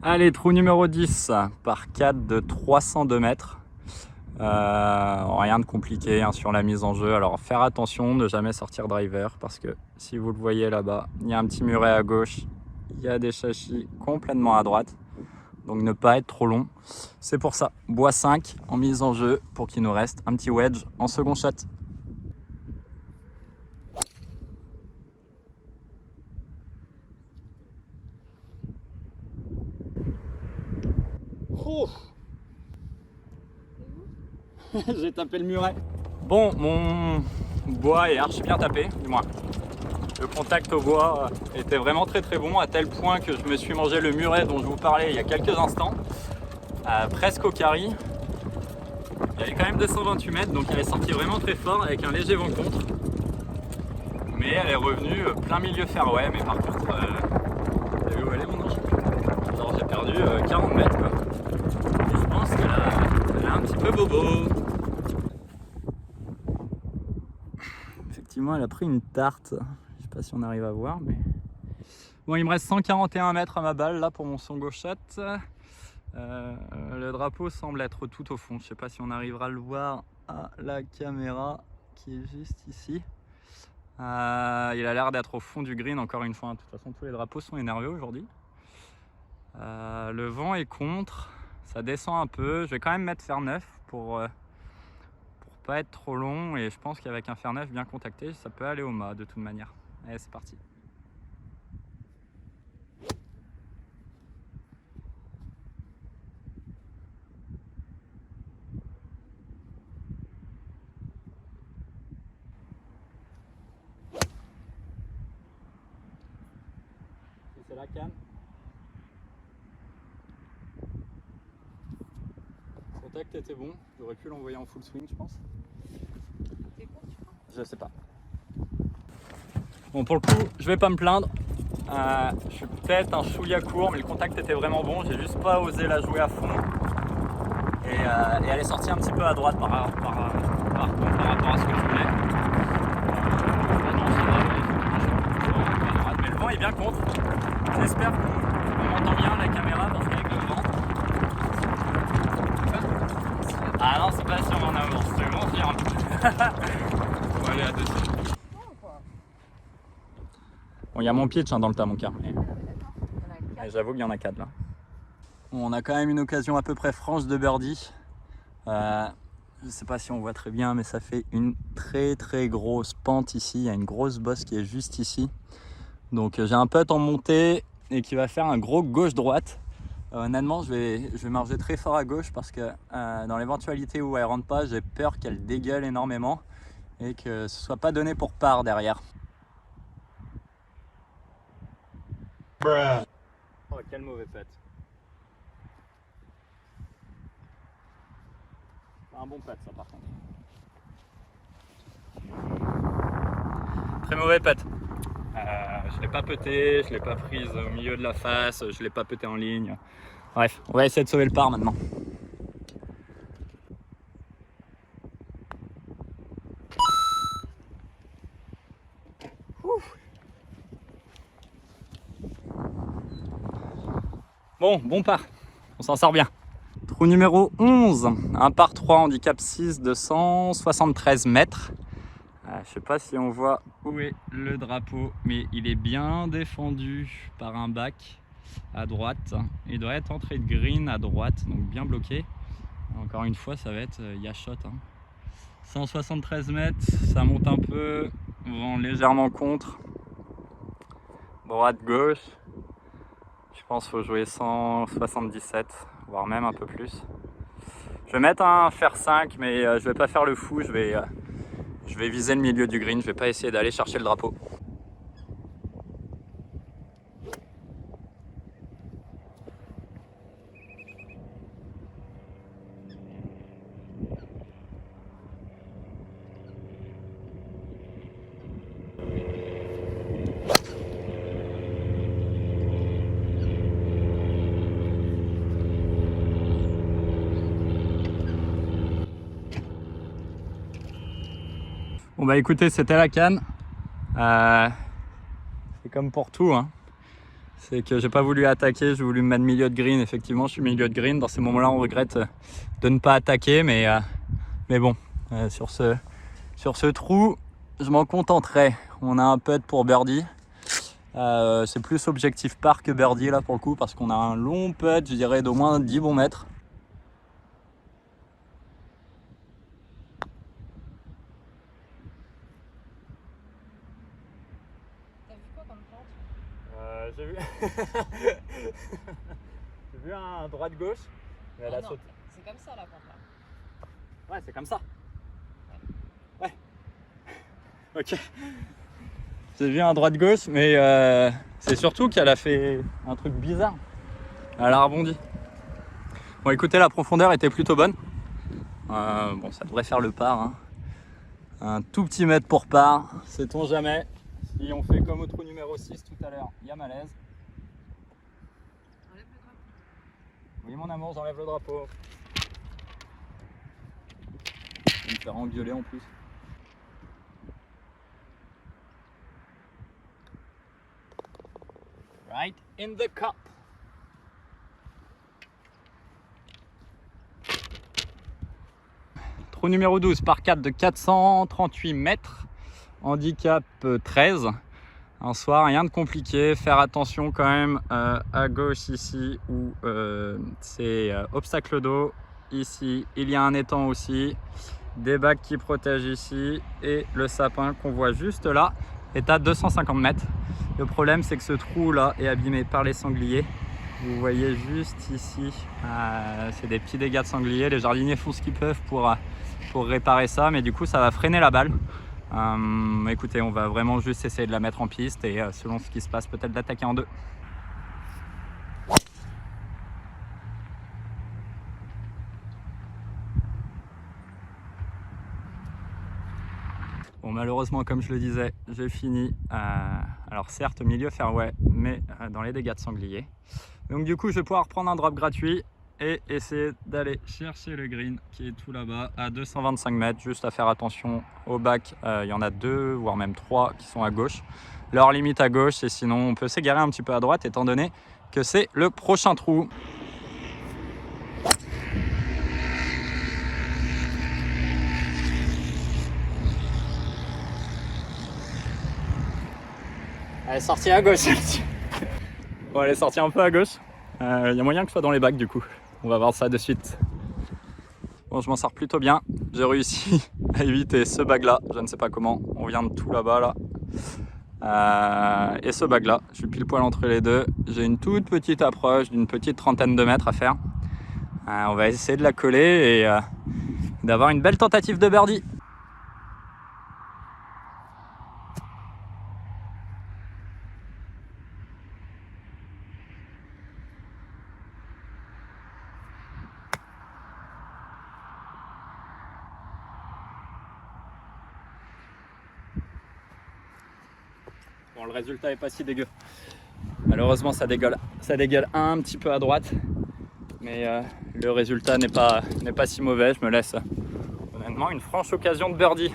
Allez, trou numéro 10 par 4 de 302 mètres. Rien de compliqué hein, sur la mise en jeu. Alors faire attention, ne jamais sortir driver parce que si vous le voyez là-bas, il y a un petit muret à gauche, il y a des châssis complètement à droite. Donc ne pas être trop long. C'est pour ça, bois 5 en mise en jeu pour qu'il nous reste un petit wedge en second shot. Oh j'ai tapé le muret. Bon, mon bois est archi bien tapé, du moins. Le contact au bois était vraiment très bon, à tel point que je me suis mangé le muret dont je vous parlais il y a quelques instants, presque au carry. Il y avait quand même 228 mètres, donc elle est sortie vraiment très fort avec un léger vent contre. Mais elle est revenue plein milieu fairway, mais par contre, vous avez vu où elle est mon ange? Alors j'ai perdu 40 mètres quoi. Et je pense qu'elle a un petit peu bobo. Effectivement, elle a pris une tarte. Je sais pas si on arrive à voir, mais bon, il me reste 141 mètres à ma balle là pour mon son gauchette. Le drapeau semble être tout au fond. Je sais pas si on arrivera à le voir à la caméra qui est juste ici. Il a l'air d'être au fond du green encore une fois. De toute façon, tous les drapeaux sont énervés aujourd'hui. Le vent est contre, ça descend un peu. Je vais quand même mettre fer neuf pour pas être trop long, et je pense qu'avec un fer neuf bien contacté, ça peut aller au mât de toute manière. Allez, c'est parti. C'est la canne. Le contact était bon, j'aurais pu l'envoyer en full swing, je pense. Je sais pas. Bon, pour le coup, je vais pas me plaindre. Je suis peut-être un chouïa court, mais le contact était vraiment bon. J'ai juste pas osé la jouer à fond. Et elle est sortie un petit peu à droite par rapport à ce que je voulais. Mais le vent est bien contre. J'espère qu'on m'entend bien la caméra parce qu'avec le vent. Ah non, c'est pas sur mon avance, je te confirme. On va aller à 200. Bon, il y a mon pitch hein, dans le tas, mon car. Mais j'avoue qu'il y en a 4 là. Bon, on a quand même une occasion à peu près franche de birdie. Je sais pas si on voit très bien, mais ça fait une très grosse pente ici. Il y a une grosse bosse qui est juste ici. Donc j'ai un putt en montée et qui va faire un gros gauche-droite. Honnêtement, je vais marger très fort à gauche parce que dans l'éventualité où elle rentre pas, j'ai peur qu'elle dégueule énormément et que ce soit pas donné pour part derrière. Oh, quel mauvais putt. C'est un bon putt ça par contre. Très mauvais putt. Je l'ai pas putté, je l'ai pas prise au milieu de la face, je l'ai pas putté en ligne. Bref, on va essayer de sauver le par maintenant. Bon par, on s'en sort bien. Trou numéro 11, un par 3 handicap 6 de 173 mètres. Je sais pas si on voit où est le drapeau, mais il est bien défendu par un bac à droite. Il doit être entrée de green à droite, donc bien bloqué. Encore une fois, ça va être yashot. 173 mètres, ça monte un peu, vent légèrement contre. Droite-gauche. Je pense qu'il faut jouer 177, voire même un peu plus. Je vais mettre un fer 5, mais je vais pas faire le fou, je vais viser le milieu du green, je vais pas essayer d'aller chercher le drapeau. Bon bah écoutez, c'était la canne. C'est comme pour tout, hein. c'est que j'ai pas voulu attaquer, j'ai voulu me mettre milieu de green. Effectivement, je suis milieu de green. Dans ces moments-là, on regrette de ne pas attaquer, mais bon, sur ce trou, je m'en contenterai. On a un putt pour birdie. C'est plus objectif par que birdie là pour le coup, parce qu'on a un long putt, je dirais d'au moins 10 bons mètres. T'as vu quoi comme plante? J'ai vu... j'ai vu un droite-gauche. Ah non, c'est comme ça la plante là. Ouais, c'est comme ça. Ouais. Ok. J'ai vu un droite-gauche, mais c'est surtout qu'elle a fait un truc bizarre. Elle a rebondi. Bon, écoutez, la profondeur était plutôt bonne. Bon, ça devrait faire le par. Hein. Un tout petit mètre pour par, sait-on jamais. Si on fait comme au trou numéro 6 tout à l'heure, il y a malaise. Enlève le drapeau. Oui, mon amour, j'enlève le drapeau. Je vais me faire engueuler en plus. Right in the cup. Trou numéro 12, par 4 de 438 mètres. Handicap 13. Un soir, rien de compliqué. Faire attention quand même à gauche ici où c'est obstacle d'eau. Ici, il y a un étang aussi. Des bacs qui protègent ici. Et le sapin qu'on voit juste là est à 250 mètres. Le problème, c'est que ce trou là est abîmé par les sangliers. Vous voyez juste ici, c'est des petits dégâts de sangliers. Les jardiniers font ce qu'ils peuvent pour réparer ça, mais du coup ça va freiner la balle. Écoutez, on va vraiment juste essayer de la mettre en piste et selon ce qui se passe, peut-être d'attaquer en deux. Bon, malheureusement, comme je le disais, j'ai fini, alors certes au milieu fairway, mais dans les dégâts de sanglier. Donc du coup, je vais pouvoir prendre un drop gratuit et essayer d'aller chercher le green qui est tout là-bas à 225 mètres. Juste à faire attention au bac, il y en a 2 voire même 3 qui sont à gauche. Leur limite à gauche, et sinon on peut s'égarer un petit peu à droite étant donné que c'est le prochain trou. Elle est sortie à gauche. Bon, elle est sortie un peu à gauche. Il y a moyen que je sois dans les bacs du coup. On va voir ça de suite. Bon, je m'en sors plutôt bien. J'ai réussi à éviter ce bag là. Je ne sais pas comment. On vient de tout là-bas là. Et ce bag là. Je suis pile poil entre les deux. J'ai une toute petite approche d'une petite trentaine de mètres à faire. On va essayer de la coller et d'avoir une belle tentative de birdie. Bon, le résultat est pas si dégueu. Malheureusement, ça dégueule un petit peu à droite, mais le résultat n'est pas si mauvais. Je me laisse honnêtement une franche occasion de birdie.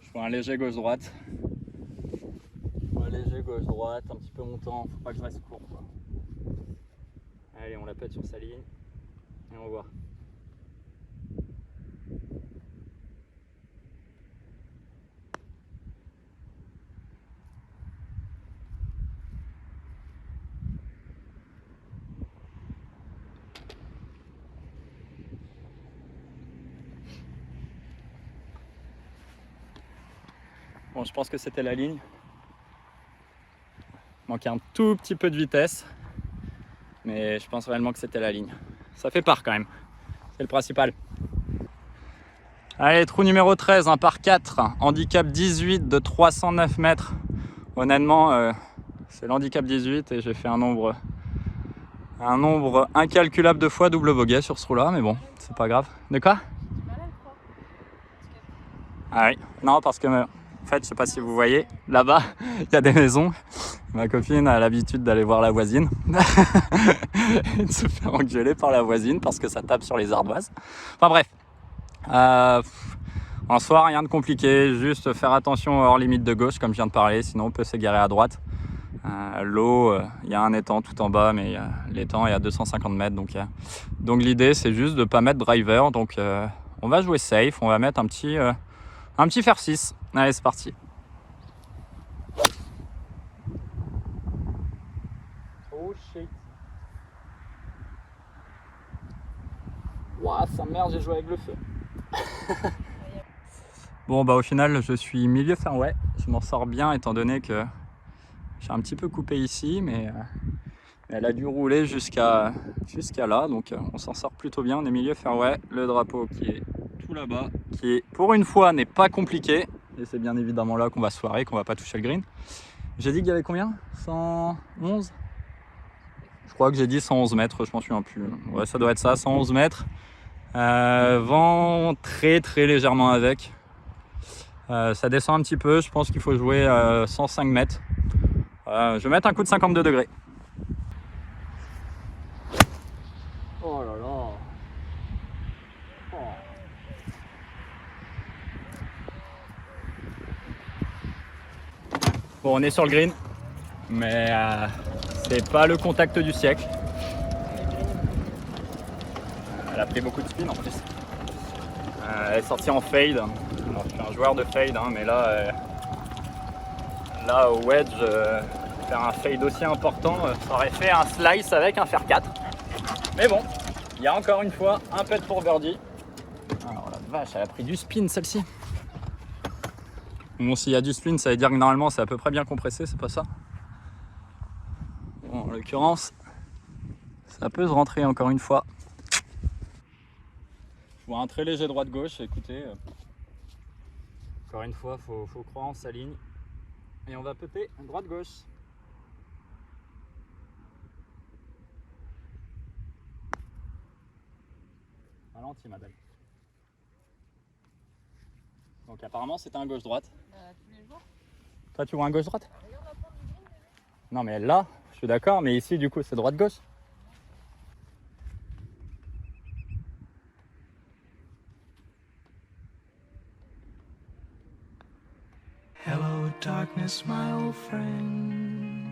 Je fais un léger gauche-droite. Un léger gauche-droite, un petit peu montant. Faut pas que je reste court, quoi. Allez, on la pète sur sa ligne et on voit. Bon, je pense que c'était la ligne. Il manquait un tout petit peu de vitesse, mais je pense réellement que c'était la ligne. Ça fait part quand même, c'est le principal. Allez, trou numéro 13, un par 4, handicap 18 de 309 mètres. Honnêtement, c'est l'handicap 18 et j'ai fait un nombre incalculable de fois double bogey sur ce trou-là, mais bon, c'est pas grave. De quoi? Ah oui, non, parce que en fait, je sais pas si vous voyez, là-bas, il y a des maisons. Ma copine a l'habitude d'aller voir la voisine et de se faire engueuler par la voisine parce que ça tape sur les ardoises. Enfin bref, en soi, rien de compliqué, juste faire attention hors limite de gauche, comme je viens de parler, sinon on peut s'égarer à droite. L'eau, il y a un étang tout en bas, mais l'étang est à 250 mètres. Donc l'idée, c'est juste de ne pas mettre driver. Donc on va jouer safe, on va mettre un petit fer 6. Allez, c'est parti. Oh shit. Ouah, sa mère, j'ai joué avec le feu. Bon, bah au final, je suis milieu fairway. Je m'en sors bien étant donné que j'ai un petit peu coupé ici, mais elle a dû rouler jusqu'à là. Donc on s'en sort plutôt bien. On est milieu fairway. Le drapeau qui est tout là-bas, qui pour une fois n'est pas compliqué. Et c'est bien évidemment là qu'on va se foirer, qu'on va pas toucher le green. J'ai dit qu'il y avait combien? 111? Je crois que j'ai dit 111 mètres, je m'en souviens plus. Ouais, ça doit être ça, 111 mètres. Vent très légèrement avec. Ça descend un petit peu, je pense qu'il faut jouer 105 mètres. Je vais mettre un coup de 52 degrés. Oh là là. Oh. Bon, on est sur le green, mais c'est pas le contact du siècle. Elle a pris beaucoup de spin en plus. Elle est sortie en fade. Alors, je suis un joueur de fade, hein, mais là au wedge, faire un fade aussi important, ça aurait fait un slice avec un fer 4. Mais bon, il y a encore une fois un putt pour birdie. Alors la vache, elle a pris du spin celle-ci. Bon, s'il y a du spin, ça veut dire que normalement c'est à peu près bien compressé, c'est pas ça. Bon, en l'occurrence, ça peut se rentrer encore une fois. Je vois un très léger droite-gauche, écoutez. Encore une fois, faut croire en sa ligne. Et on va putter droite-gauche. Ralenti, madame. Donc apparemment c'était un gauche-droite. Tous les jours. Toi tu vois un gauche-droite? Non mais là, je suis d'accord, mais ici du coup c'est droite-gauche. Hello darkness, my old friend.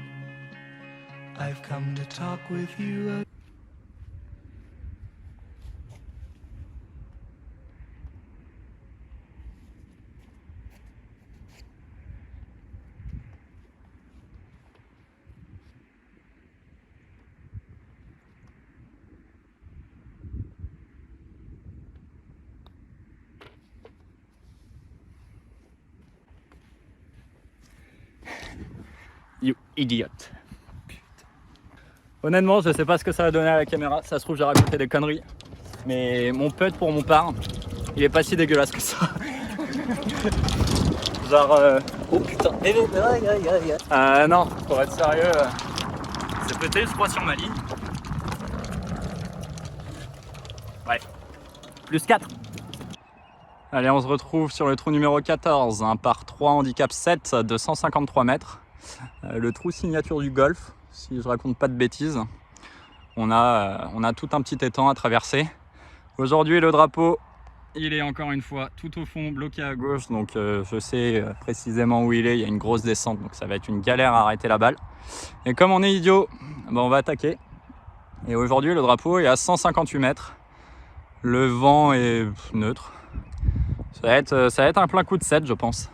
I've come to talk with you. You idiot. Putain. Honnêtement, je sais pas ce que ça va donner à la caméra. Ça se trouve, j'ai raconté des conneries. Mais mon putt pour mon part, il est pas si dégueulasse que ça. Genre. Oh putain. Non, pour être sérieux, c'est pété, je crois, sur ma ligne. Ouais. Plus 4. Allez, on se retrouve sur le trou numéro 14, un par 3 handicap 7 de 153 mètres. Le trou signature du golf, si je raconte pas de bêtises. On a tout un petit étang à traverser. Aujourd'hui, le drapeau, il est encore une fois tout au fond, bloqué à gauche. Donc je sais précisément où il est. Il y a une grosse descente, donc ça va être une galère à arrêter la balle. Et comme on est idiot, ben on va attaquer. Et aujourd'hui, le drapeau est à 158 mètres. Le vent est neutre. Ça va être un plein coup de 7, je pense.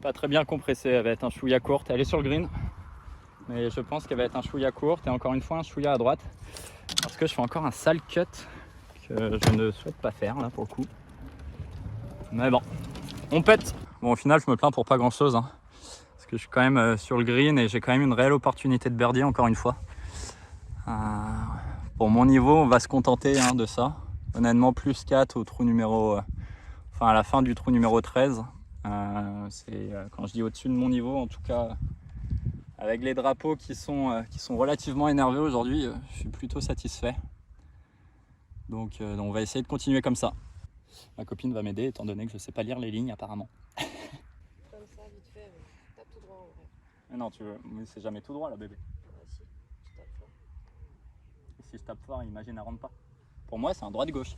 Pas très bien compressée, elle va être un chouïa courte. Elle est sur le green, mais je pense qu'elle va être un chouïa courte et encore une fois un chouïa à droite. Parce que je fais encore un sale cut que je ne souhaite pas faire là pour le coup. Mais bon, on pète. Bon, au final, je me plains pour pas grand chose, hein, parce que je suis quand même sur le green et j'ai quand même une réelle opportunité de birdie encore une fois. Pour mon niveau, on va se contenter de ça. Honnêtement, plus 4 au trou numéro, à la fin du trou numéro 13. Quand je dis au-dessus de mon niveau, en tout cas, avec les drapeaux qui sont relativement énervés aujourd'hui, je suis plutôt satisfait. Donc on va essayer de continuer comme ça. Ma copine va m'aider étant donné que je ne sais pas lire les lignes apparemment. Comme ça, vite fait, tape tout droit en vrai. Mais non, c'est jamais tout droit là, bébé. Si, tu tapes fort. Et si je tape fort, imagine, elle rentre pas. Pour moi, c'est un droite-gauche.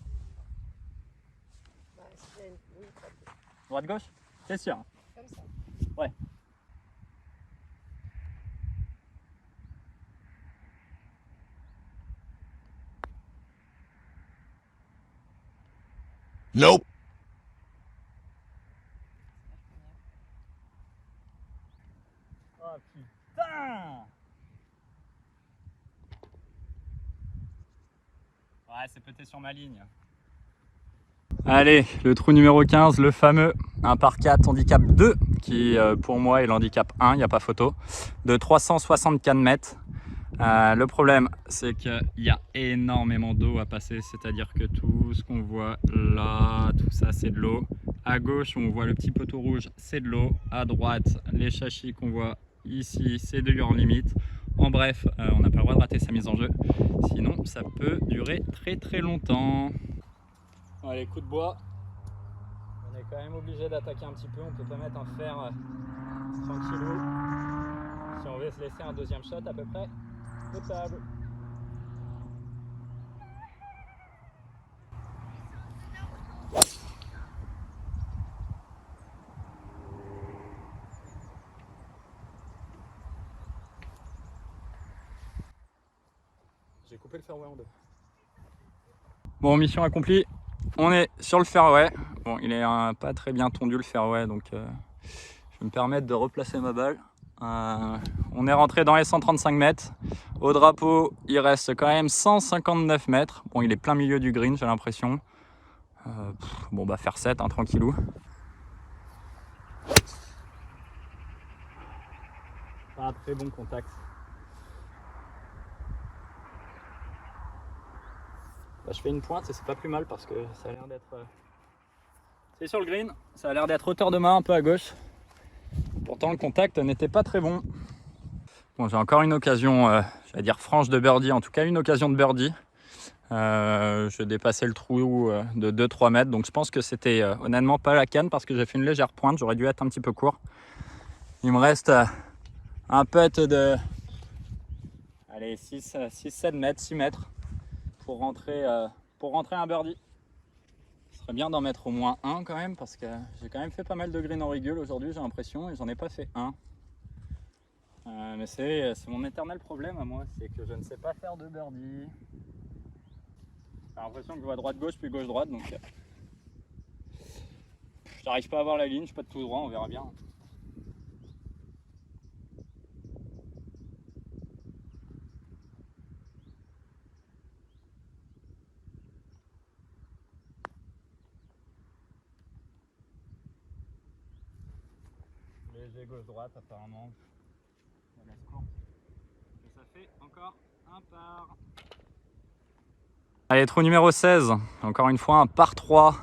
Bah, s'il y a une... Oui, tape. Droite-gauche? C'est sûr. Comme ça. Ouais. Nope. Oh putain! Ouais, c'est pété sur ma ligne. Allez, le trou numéro 15, le fameux, un par 4 handicap 2, qui pour moi est l'handicap 1, il n'y a pas photo, de 364 mètres. Le problème, c'est qu'il y a énormément d'eau à passer, c'est-à-dire que tout ce qu'on voit là, tout ça c'est de l'eau. À gauche, on voit le petit poteau rouge, c'est de l'eau. À droite, les châssis qu'on voit ici, c'est de l'eau limite. En bref, on n'a pas le droit de rater sa mise en jeu, sinon ça peut durer très longtemps. Allez, coup de bois. On est quand même obligé d'attaquer un petit peu, on peut pas mettre un fer tranquillou. Si on veut se laisser un deuxième shot à peu près potable. J'ai coupé le fairway en deux. Bon, mission accomplie. On est sur le fairway. Bon, il est pas très bien tondu le fairway, donc je vais me permettre de replacer ma balle. On est rentré dans les 135 mètres. Au drapeau, il reste quand même 159 mètres. Bon, il est plein milieu du green, j'ai l'impression. Bon, bah faire 7, hein, tranquillou. Pas un très bon contact. Bah, je fais une pointe et c'est pas plus mal parce que ça a l'air d'être... C'est sur le green, ça a l'air d'être hauteur de main un peu à gauche. Pourtant le contact n'était pas très bon. Bon, j'ai encore une occasion, j'allais dire franche de birdie, en tout cas une occasion de birdie. Je dépassais le trou de 2-3 mètres, donc je pense que c'était honnêtement pas la canne parce que j'ai fait une légère pointe, j'aurais dû être un petit peu court. Il me reste un putt de 6-7 mètres, 6 mètres pour rentrer un birdie. Ce serait bien d'en mettre au moins un quand même parce que j'ai quand même fait pas mal de green en rigueur aujourd'hui, j'ai l'impression, et j'en ai pas fait un. Mais c'est mon éternel problème à moi, c'est que je ne sais pas faire de birdie. J'ai l'impression que je vois droite-gauche puis gauche-droite, donc j'arrive pas à voir la ligne, je suis pas de tout droit, on verra bien. Léger gauche-droite apparemment. La laisse courte. Et ça fait encore un par. Allez, trou numéro 16, encore une fois un par 3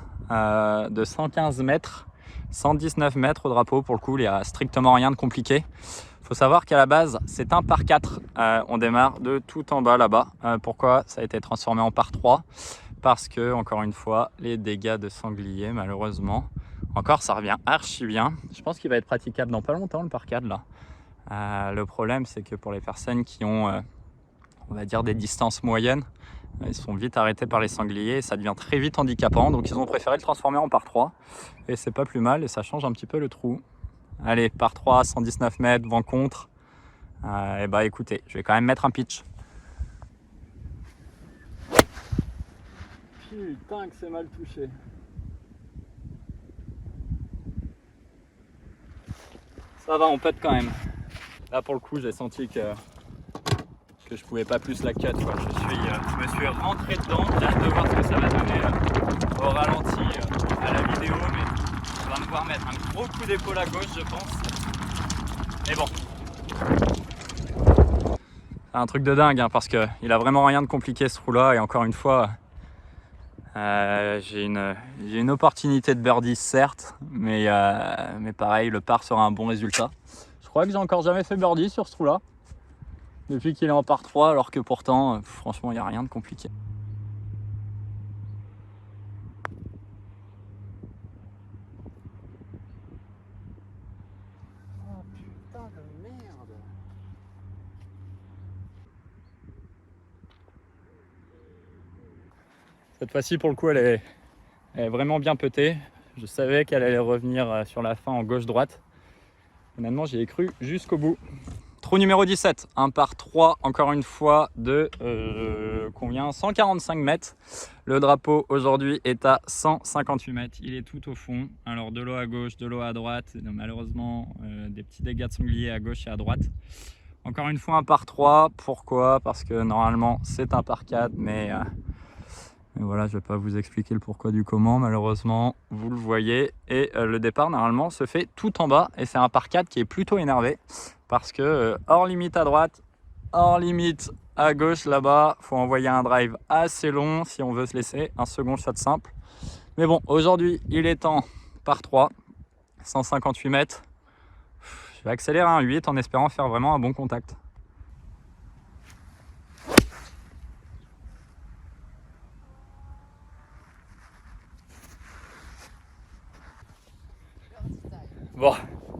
de 115 mètres, 119 mètres au drapeau. Pour le coup, il n'y a strictement rien de compliqué. Il faut savoir qu'à la base, c'est un par 4. On démarre de tout en bas là-bas. Pourquoi ça a été transformé en par 3? Parce que, encore une fois, les dégâts de sanglier, malheureusement. Encore, ça revient archi bien. Je pense qu'il va être praticable dans pas longtemps, le par 4 là. Le problème, c'est que pour les personnes qui ont, on va dire, des distances moyennes, ils sont vite arrêtés par les sangliers et ça devient très vite handicapant. Donc, ils ont préféré le transformer en par 3. Et c'est pas plus mal et ça change un petit peu le trou. Allez, par 3, 119 mètres, vent contre. Et bah écoutez, je vais quand même mettre un pitch. Putain que c'est mal touché. Ça va, on pète quand même. Là pour le coup, j'ai senti que je pouvais pas plus la cut. Quoi. Je me suis rentré dedans. J'ai hâte de voir ce que ça va donner au ralenti à la vidéo. Mais on va devoir mettre un gros coup d'épaule à gauche, je pense. Mais bon. C'est un truc de dingue hein, parce qu'il a vraiment rien de compliqué ce trou-là. Et encore une fois, j'ai une opportunité de birdie certes, mais pareil, le par sera un bon résultat. Je crois que j'ai encore jamais fait birdie sur ce trou-là. Depuis qu'il est en par 3, alors que pourtant, franchement, il n'y a rien de compliqué. Oh putain de merde! Cette fois-ci, pour le coup, elle est vraiment bien petée. Je savais qu'elle allait revenir sur la fin en gauche-droite. Honnêtement, j'y ai cru jusqu'au bout. Trou numéro 17, un par 3, encore une fois, de combien 145 mètres. Le drapeau aujourd'hui est à 158 mètres. Il est tout au fond. Alors de l'eau à gauche, de l'eau à droite. Malheureusement, des petits dégâts de sanglier à gauche et à droite. Encore une fois, un par 3. Pourquoi? Parce que normalement, c'est un par 4, mais voilà, je ne vais pas vous expliquer le pourquoi du comment, malheureusement, vous le voyez. Et le départ, normalement, se fait tout en bas. Et c'est un par 4 qui est plutôt énervé. Parce que hors limite à droite, hors limite à gauche, là-bas, il faut envoyer un drive assez long si on veut se laisser un second shot simple. Mais bon, aujourd'hui, il est en par 3, 158 mètres. Je vais accélérer un 8 en espérant faire vraiment un bon contact. Bon,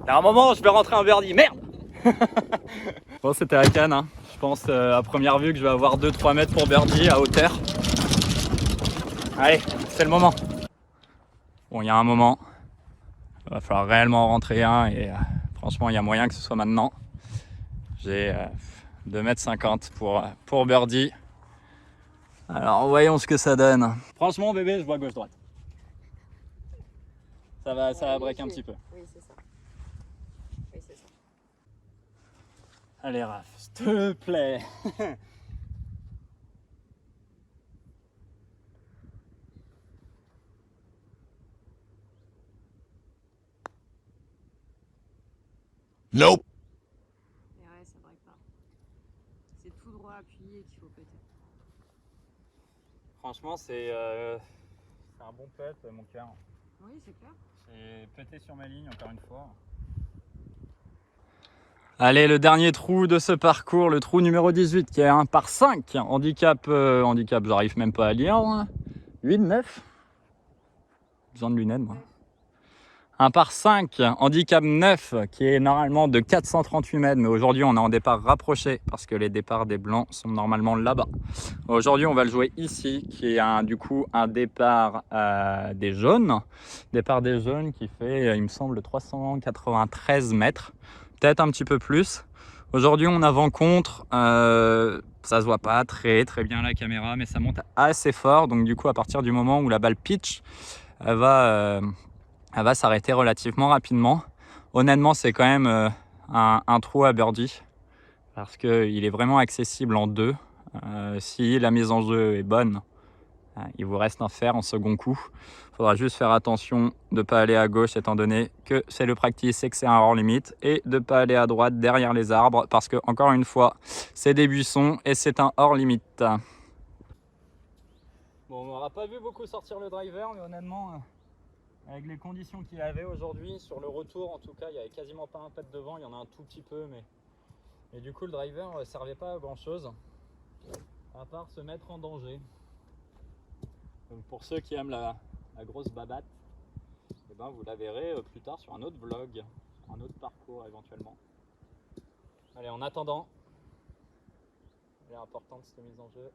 il y a un moment, je vais rentrer un birdie. Merde. Bon, c'était à Cannes. Hein. Je pense à première vue que je vais avoir 2-3 mètres pour birdie à hauteur. Allez, c'est le moment. Bon, il y a un moment. Il va falloir réellement en rentrer un. Et franchement, il y a moyen que ce soit maintenant. J'ai 2,50 m pour birdie. Alors, voyons ce que ça donne. Franchement, bébé, je vois gauche-droite. Ça va break un petit peu. Oui, c'est ça. Oui, c'est ça. Allez, Raph, s'il te plaît. Nope. Mais ouais, ça break pas. C'est tout droit appuyé qu'il faut péter. Franchement, c'est un bon putt, mon cœur. Oui, c'est clair. J'ai pété sur ma ligne encore une fois. Allez, le dernier trou de ce parcours, le trou numéro 18 qui est un par 5. Handicap, j'arrive même pas à lire. 8, 9. Besoin de lunettes, moi. Un par 5, handicap 9, qui est normalement de 438 mètres. Mais aujourd'hui, on est en départ rapproché parce que les départs des blancs sont normalement là-bas. Aujourd'hui, on va le jouer ici, qui est du coup un départ des jaunes. Départ des jaunes qui fait, il me semble, 393 mètres. Peut-être un petit peu plus. Aujourd'hui, on a vent contre. Ça se voit pas très bien la caméra, mais ça monte assez fort. Donc du coup, à partir du moment où la balle pitch, elle va s'arrêter relativement rapidement. Honnêtement, c'est quand même un trou à birdie parce qu'il est vraiment accessible en deux. Si la mise en jeu est bonne, il vous reste un fer en second coup. Il faudra juste faire attention de ne pas aller à gauche étant donné que c'est le practice et que c'est un hors limite, et de ne pas aller à droite derrière les arbres parce que, encore une fois, c'est des buissons et c'est un hors limite. Bon, on n'aura pas vu beaucoup sortir le driver, mais honnêtement, avec les conditions qu'il avait aujourd'hui, sur le retour en tout cas, il n'y avait quasiment pas un pet devant, il y en a un tout petit peu, mais du coup le driver ne servait pas à grand chose, à part se mettre en danger. Donc pour ceux qui aiment la grosse babatte, eh ben vous la verrez plus tard sur un autre vlog, sur un autre parcours éventuellement. Allez, en attendant, elle est importante cette mise en jeu.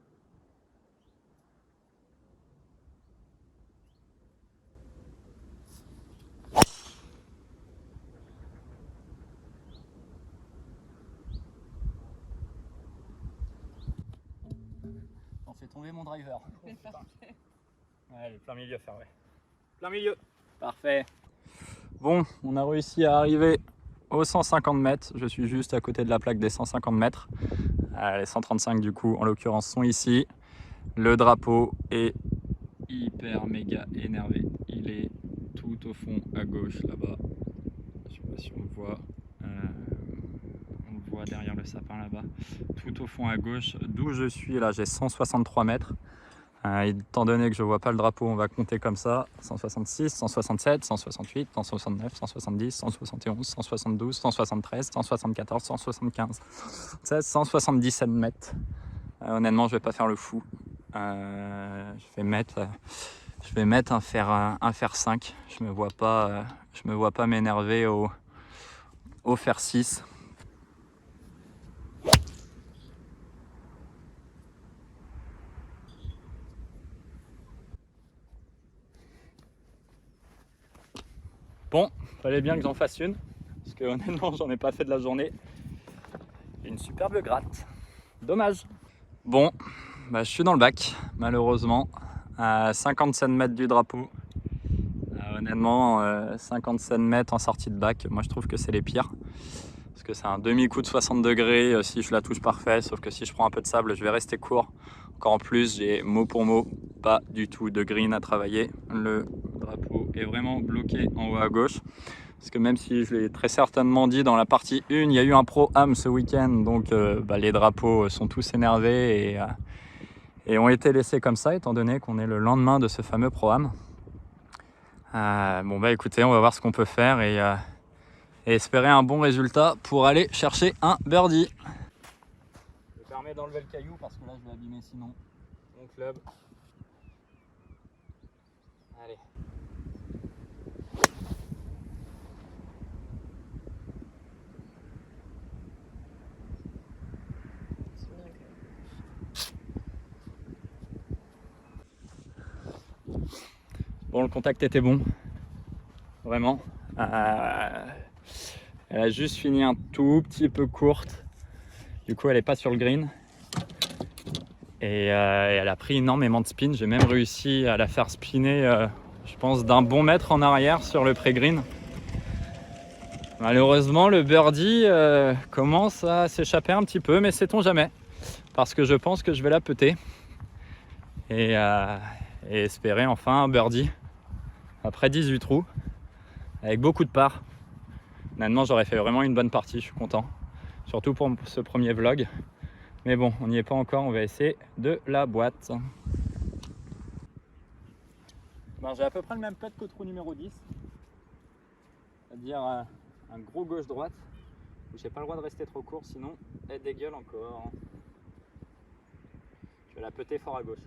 On fait tomber mon driver. Allez, plein milieu, fermé. Plein milieu. Parfait. Bon, on a réussi à arriver aux 150 mètres. Je suis juste à côté de la plaque des 150 mètres. Les 135 du coup, en l'occurrence, sont ici. Le drapeau est hyper méga énervé. Il est tout au fond à gauche là-bas. Je sais pas si on le voit. On le voit derrière le sapin là-bas. Tout au fond à gauche, d'où je suis là, j'ai 163 mètres. Étant donné que je ne vois pas le drapeau, on va compter comme ça. 166, 167, 168, 169, 170, 171, 172, 173, 174, 175, 116, 177 mètres. Honnêtement, je ne vais pas faire le fou. Je vais mettre un fer 5. Je me vois pas m'énerver au fer 6. Bon, fallait bien que j'en fasse une, parce que honnêtement j'en ai pas fait de la journée. Une superbe gratte, dommage. Bon, bah, je suis dans le bac, malheureusement, à 57 mètres du drapeau. Honnêtement, 57 mètres en sortie de bac, moi je trouve que c'est les pires. Parce que c'est un demi-coup de 60 degrés si je la touche parfait, sauf que si je prends un peu de sable, je vais rester court. Encore en plus, j'ai mot pour mot pas du tout de green à travailler. Le drapeau est vraiment bloqué en haut à gauche. Parce que même si je l'ai très certainement dit dans la partie 1, il y a eu un Pro-Am ce week-end, donc les drapeaux sont tous énervés et ont été laissés comme ça, étant donné qu'on est le lendemain de ce fameux Pro-Am. Bon bah écoutez, on va voir ce qu'on peut faire et espérer un bon résultat pour aller chercher un birdie. Je me permets d'enlever le caillou parce que là je vais abîmer sinon mon club. Allez. Bon, le contact était bon, vraiment. Elle a juste fini un tout petit peu courte. Du coup, elle n'est pas sur le green. Et elle a pris énormément de spin. J'ai même réussi à la faire spinner, je pense, d'un bon mètre en arrière sur le pré-green. Malheureusement, le birdie commence à s'échapper un petit peu, mais sait-on jamais. Parce que je pense que je vais la putter. Et espérer enfin un birdie après 18 trous avec beaucoup de par. Maintenant, j'aurais fait vraiment une bonne partie, je suis content. Surtout pour ce premier vlog. Mais bon, on n'y est pas encore, on va essayer de la boîte. Ben, j'ai à peu près le même putt qu'au trou numéro 10. C'est-à-dire un gros gauche-droite. J'ai pas le droit de rester trop court, sinon elle dégueule encore. Je vais la putter fort à gauche.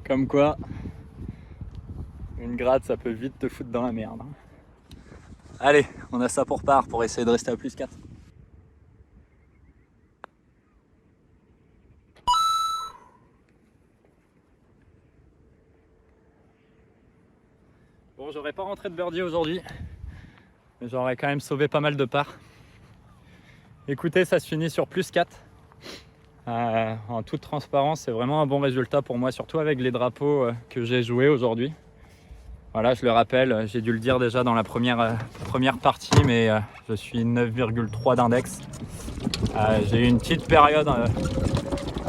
Comme quoi, une gratte, ça peut vite te foutre dans la merde. Allez, on a ça pour part pour essayer de rester à plus 4. Bon, j'aurais pas rentré de birdie aujourd'hui, mais j'aurais quand même sauvé pas mal de parts. Écoutez, ça se finit sur plus 4. En toute transparence, c'est vraiment un bon résultat pour moi, surtout avec les drapeaux que j'ai joués aujourd'hui. Voilà, je le rappelle, j'ai dû le dire déjà dans la première partie, mais je suis 9,3 d'index. J'ai eu une petite période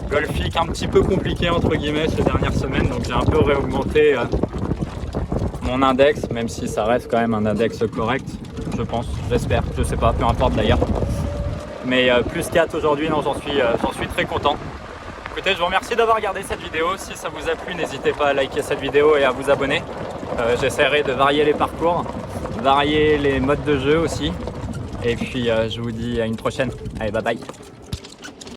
golfique un petit peu compliquée entre guillemets ces dernières semaines, donc j'ai un peu réaugmenté mon index, même si ça reste quand même un index correct, je pense, j'espère, je sais pas, peu importe d'ailleurs. Mais plus 4 aujourd'hui, non, j'en suis très content. Écoutez, je vous remercie d'avoir regardé cette vidéo. Si ça vous a plu, n'hésitez pas à liker cette vidéo et à vous abonner. J'essaierai de varier les parcours, varier les modes de jeu aussi. Et puis je vous dis à une prochaine. Allez, bye bye.